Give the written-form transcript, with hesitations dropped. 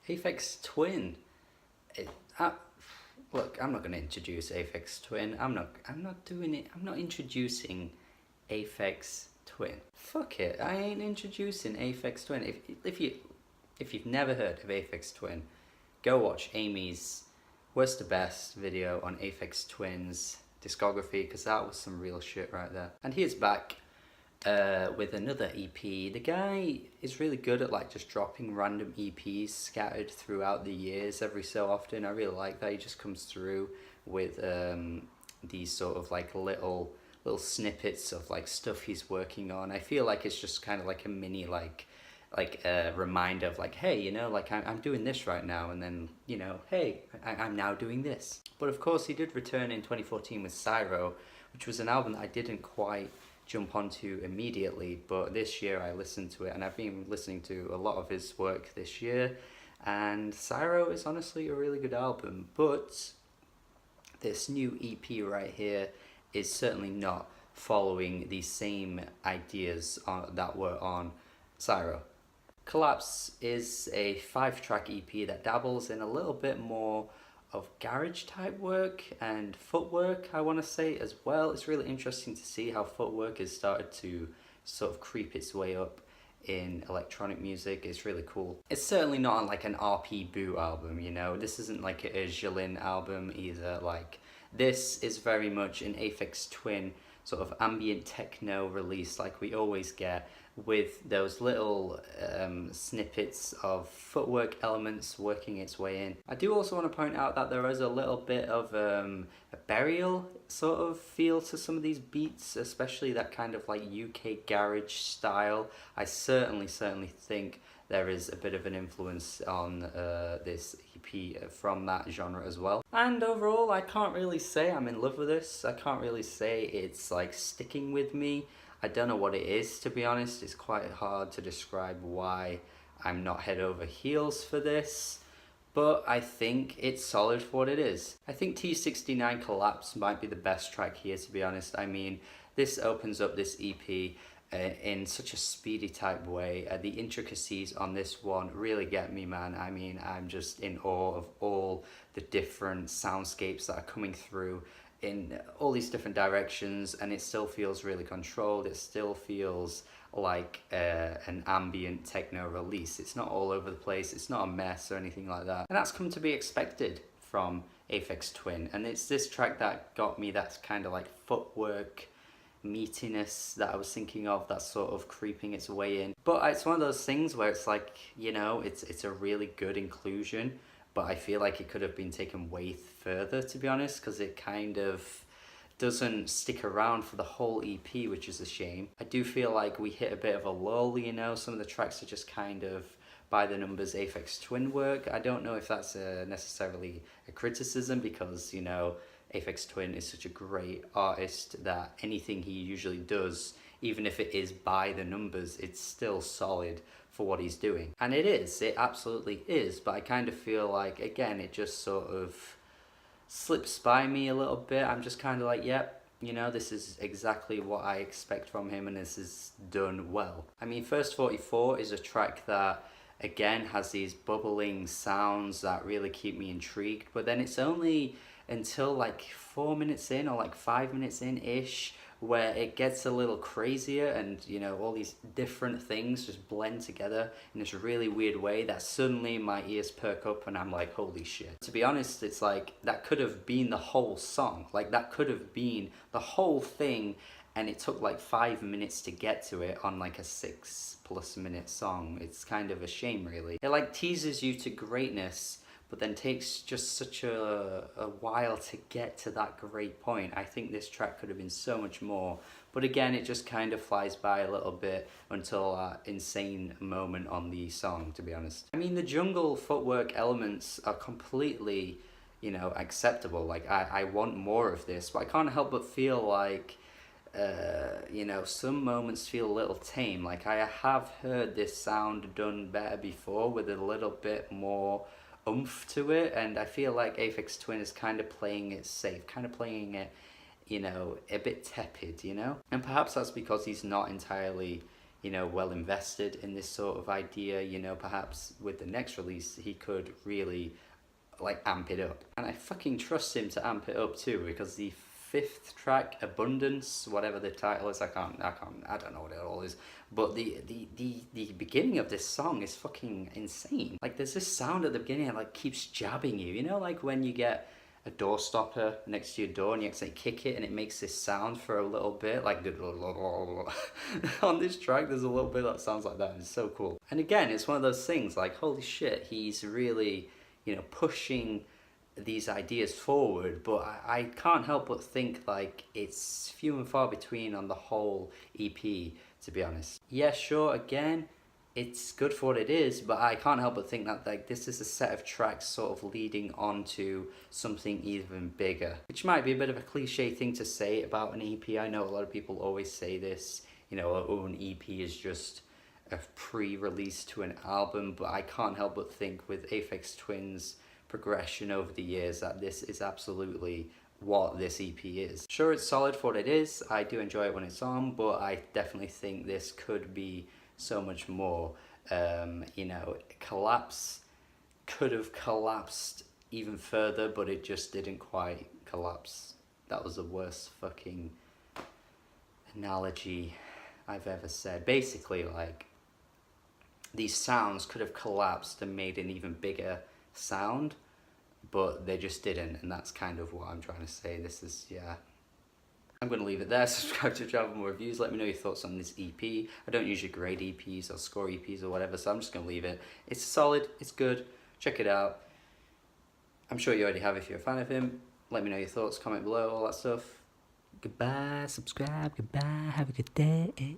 Aphex Twin. Look, I'm not going to introduce Aphex Twin. I'm not doing it. I'm not introducing Aphex Twin. Fuck it. I ain't introducing Aphex Twin. If you've never heard of Aphex Twin, go watch Amy's Worst to Best video on Aphex Twin's discography, because that was some real shit right there. And he is back with another EP. The guy is really good at like just dropping random EPs scattered throughout the years every so often. I really like that. He just comes through with these sort of like little snippets of like stuff he's working on. I feel like it's just kind of like a mini like a reminder of like, hey, you know, like I'm doing this right now, and then, you know, hey, I'm now doing this. But of course he did return in 2014 with Cyro, which was an album that I didn't quite jump onto immediately, but this year I listened to it, and I've been listening to a lot of his work this year, and Cyro is honestly a really good album. But this new EP right here is certainly not following the same ideas that were on Cyro. Collapse is a 5-track EP that dabbles in a little bit more of garage type work and footwork, I want to say, as well. It's really interesting to see how footwork has started to sort of creep its way up in electronic music. It's really cool. It's certainly not on like an RP Boo album, you know. This isn't like a Jolin album either. Like, this is very much an Aphex Twin sort of ambient techno release like we always get, with those little snippets of footwork elements working its way in. I do also want to point out that there is a little bit of a burial sort of feel to some of these beats, especially that kind of like UK garage style. I certainly think there is a bit of an influence on this EP from that genre as well. And overall, I can't really say I'm in love with this. I can't really say it's like sticking with me. I don't know what it is, to be honest. It's quite hard to describe why I'm not head over heels for this, but I think it's solid for what it is. I think T69 Collapse might be the best track here, to be honest. I mean, this opens up this EP in such a speedy type way. The intricacies on this one really get me, man. I mean, I'm just in awe of all the different soundscapes that are coming through in all these different directions, and it still feels really controlled. It still feels like an ambient techno release. It's not all over the place. It's not a mess or anything like that, and that's come to be expected from Aphex Twin. And it's this track that got me that kind of like footwork meatiness that I was thinking of, that's sort of creeping its way in. But it's one of those things where it's like, you know, it's a really good inclusion, but I feel like it could have been taken way further, to be honest, because it kind of doesn't stick around for the whole EP, which is a shame. I do feel like we hit a bit of a lull, you know. Some of the tracks are just kind of by the numbers Aphex Twin work. I don't know if that's necessarily a criticism, because, you know, Aphex Twin is such a great artist that anything he usually does, even if it is by the numbers, it's still solid for what he's doing. And it absolutely is, but I kind of feel like, again, it just sort of slips by me a little bit. I'm just kind of like, yep, you know, this is exactly what I expect from him, and this is done well. I mean, First 44 is a track that, again, has these bubbling sounds that really keep me intrigued, but then it's only until like 4 minutes in, or like 5 minutes in-ish, where it gets a little crazier, and, you know, all these different things just blend together in this really weird way that suddenly my ears perk up and I'm like, holy shit. To be honest, it's like that could have been the whole song. Like, that could have been the whole thing, and it took like 5 minutes to get to it on like a 6+ minute song. It's kind of a shame, really. It like teases you to greatness, but then takes just such a while to get to that great point. I think this track could have been so much more, but again, it just kind of flies by a little bit until that insane moment on the song, to be honest. I mean, the jungle footwork elements are completely, you know, acceptable. Like, I want more of this, but I can't help but feel like, you know, some moments feel a little tame. Like, I have heard this sound done better before with a little bit more oomph to it, and I feel like Aphex Twin is kind of playing it safe, kind of playing it, you know, a bit tepid, you know? And perhaps that's because he's not entirely, you know, well invested in this sort of idea. You know, perhaps with the next release he could really like amp it up, and I fucking trust him to amp it up too, because the fifth track, Abundance, whatever the title is, I don't know what it all is, but the beginning of this song is fucking insane. Like there's this sound at the beginning that like keeps jabbing you, you know, like when you get a door stopper next to your door and you accidentally kick it and it makes this sound for a little bit, like on this track there's a little bit that sounds like that, and it's so cool. And again, it's one of those things like, holy shit, he's really, you know, pushing these ideas forward, but I can't help but think like it's few and far between on the whole EP, to be honest. Yeah, sure, again, it's good for what it is, but I can't help but think that like this is a set of tracks sort of leading on to something even bigger, which might be a bit of a cliche thing to say about an EP. I know a lot of people always say this, you know, oh, an EP is just a pre-release to an album, but I can't help but think with Aphex Twin's progression over the years that this is absolutely what this EP is. Sure, it's solid for what it is, I do enjoy it when it's on, but I definitely think this could be so much more. You know, Collapse could have collapsed even further, but it just didn't quite collapse. That was the worst fucking analogy I've ever said. Basically, like, these sounds could have collapsed and made an even bigger sound, but they just didn't, and that's kind of what I'm trying to say. This is, yeah. I'm going to leave it there. Subscribe to the channel for more reviews. Let me know your thoughts on this EP. I don't usually grade EPs or score EPs or whatever, so I'm just going to leave it. It's solid, it's good, check it out. I'm sure you already have if you're a fan of him. Let me know your thoughts, comment below, all that stuff. Goodbye, subscribe, goodbye, have a good day.